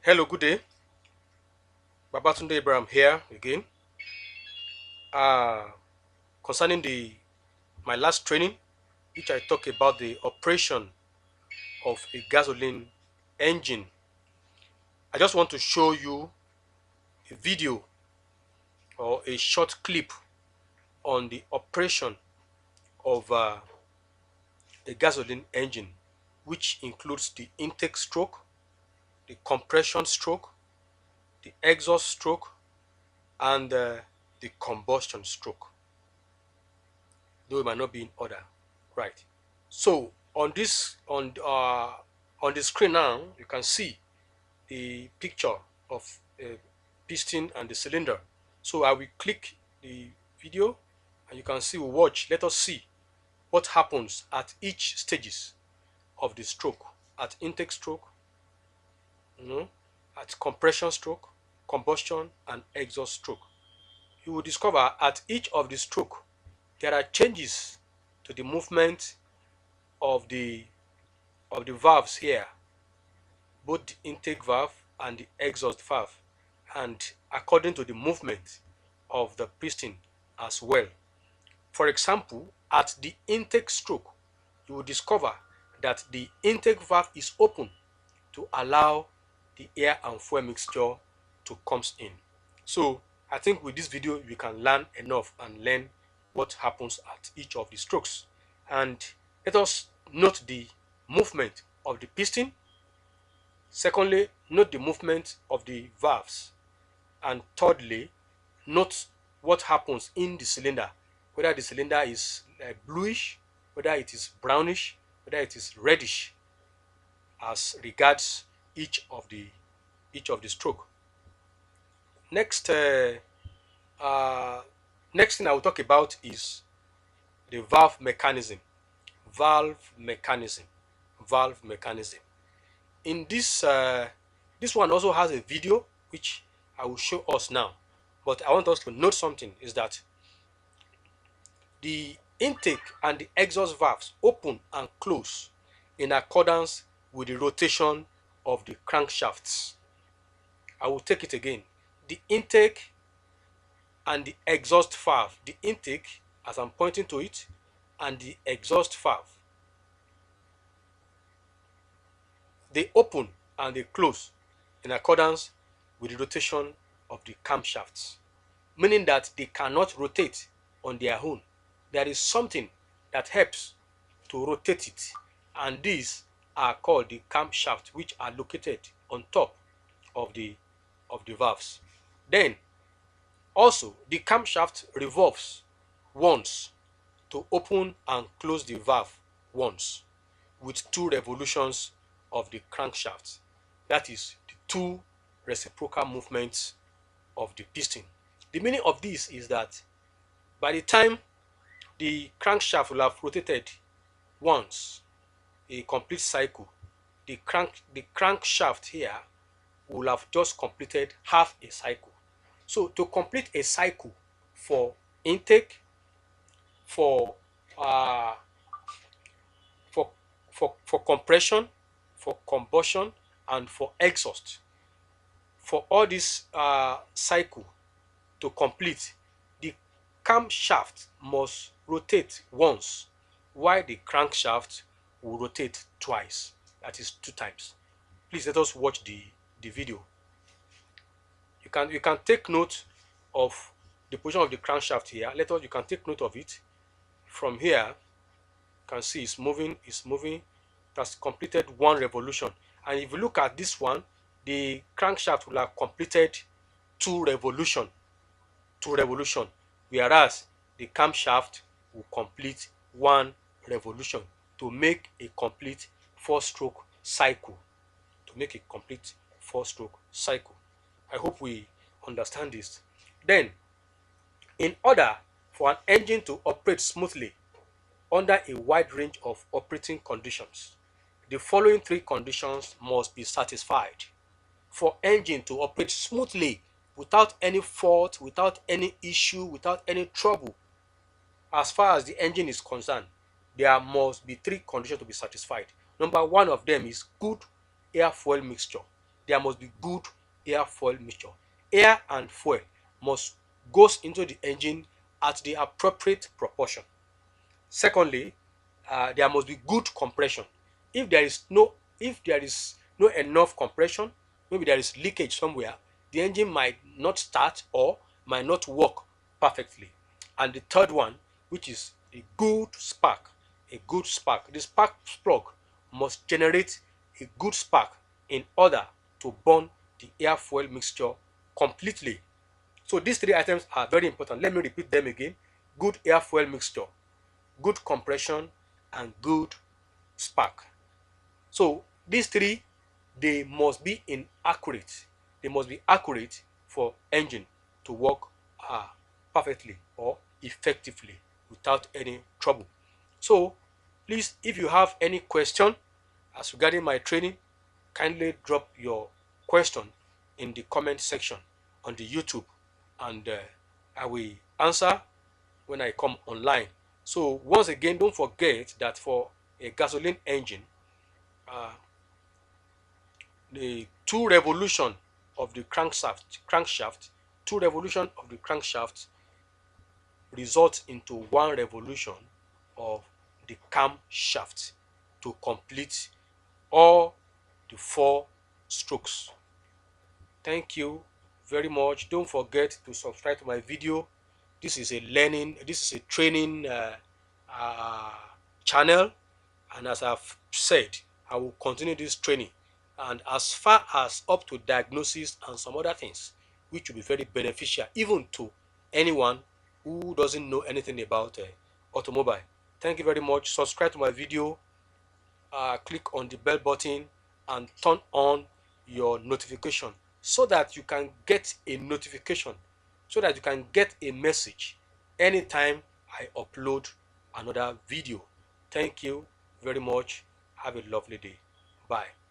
Hello, good day. Babatunde Abraham here again. Uh, Concerning the my last training, which I talk about the operation of a gasoline engine. I just want to show you a video or a short clip on the operation of a gasoline engine, which includes the intake stroke, the compression stroke, the exhaust stroke, and the combustion stroke. Though it might not be in order, right? So on the screen now, you can see the picture of a piston and the cylinder. So I will click the video, and you can see we watch. Let us see what happens at each stages of the stroke: at intake stroke, you know, at compression stroke, combustion, and exhaust stroke. You will discover at each of the stroke there are changes to the movement of the valves here, both the intake valve and the exhaust valve, and according to the movement of the piston as well. For example, at the intake stroke, you will discover that the intake valve is open to allow the air and fuel mixture to come in. So I think with this video we can learn enough and learn what happens at each of the strokes. And let us note the movement of the piston. Secondly, note the movement of the valves. And thirdly, note what happens in the cylinder, whether the cylinder is bluish, whether it is brownish, whether it is reddish, as regards each of the stroke. Next, uh, next thing I will talk about is the valve mechanism. Valve mechanism. Valve mechanism. In this one also has a video which I will show us now. But I want us to note something, is that the intake and the exhaust valves open and close in accordance with the rotation of the crankshafts. I will take it again. The intake and the exhaust valve, the intake, as I'm pointing to it, and the exhaust valve, they open and they close in accordance with the rotation of the camshafts, meaning that they cannot rotate on their own. There is something that helps to rotate it, and these are called the camshaft, which are located on top of the valves. Then also the camshaft revolves once to open and close the valve once, with 2 revolutions of the crankshaft. That is the 2 reciprocal movements of the piston. The meaning of this is that by the time the crankshaft will have rotated once, a complete cycle, the crankshaft here will have just completed half a cycle. So to complete a cycle for intake, for uh, for compression, for combustion, and for exhaust, for all this cycle to complete, the camshaft must rotate once, while the crankshaft will rotate twice. That is 2 times. Please let us watch the video. You can take note of the position of the crankshaft here. You can take note of it. From here, you can see it's moving, that's completed 1 revolution. And if you look at this one, the crankshaft will have completed 2 revolution, whereas the camshaft will complete 1 revolution to make a complete 4-stroke cycle. I hope we understand this. Then, in order for an engine to operate smoothly under a wide range of operating conditions, the following 3 conditions must be satisfied for engine to operate smoothly without any fault, without any issue, without any trouble. As far as the engine is concerned, there must be 3 conditions to be satisfied. Number 1 of them is good air fuel mixture. there must be good air fuel mixture. Air and fuel must goes into the engine at the appropriate proportion. Secondly, there must be good compression. If there is no enough compression, maybe there is leakage somewhere, the engine might not start or might not work perfectly. And the third one, which is a good spark, the spark plug must generate a good spark in order to burn the air fuel mixture completely. So these three items are very important. Let me repeat them again: good air fuel mixture, good compression, and good spark. So these three, they must be inaccurate. They must be accurate for engine to work perfectly or effectively without any trouble. So please, if you have any question as regarding my training, kindly drop your question in the comment section on the YouTube, and I will answer when I come online. So once again, don't forget that for a gasoline engine, uh, the two revolution of the crankshaft, two revolution of the crankshaft result into one revolution of the camshaft to complete all the four strokes. Thank you very much. Don't forget to subscribe to my video. This is a training uh, channel, and as I've said, I will continue this training, and as far as up to diagnosis and some other things which will be very beneficial even to anyone who doesn't know anything about automobile. Thank you very much. Subscribe to my video, click on the bell button, and turn on your notification so that you can get a notification, so that you can get a message anytime I upload another video. Thank you very much. Have a lovely day. Bye.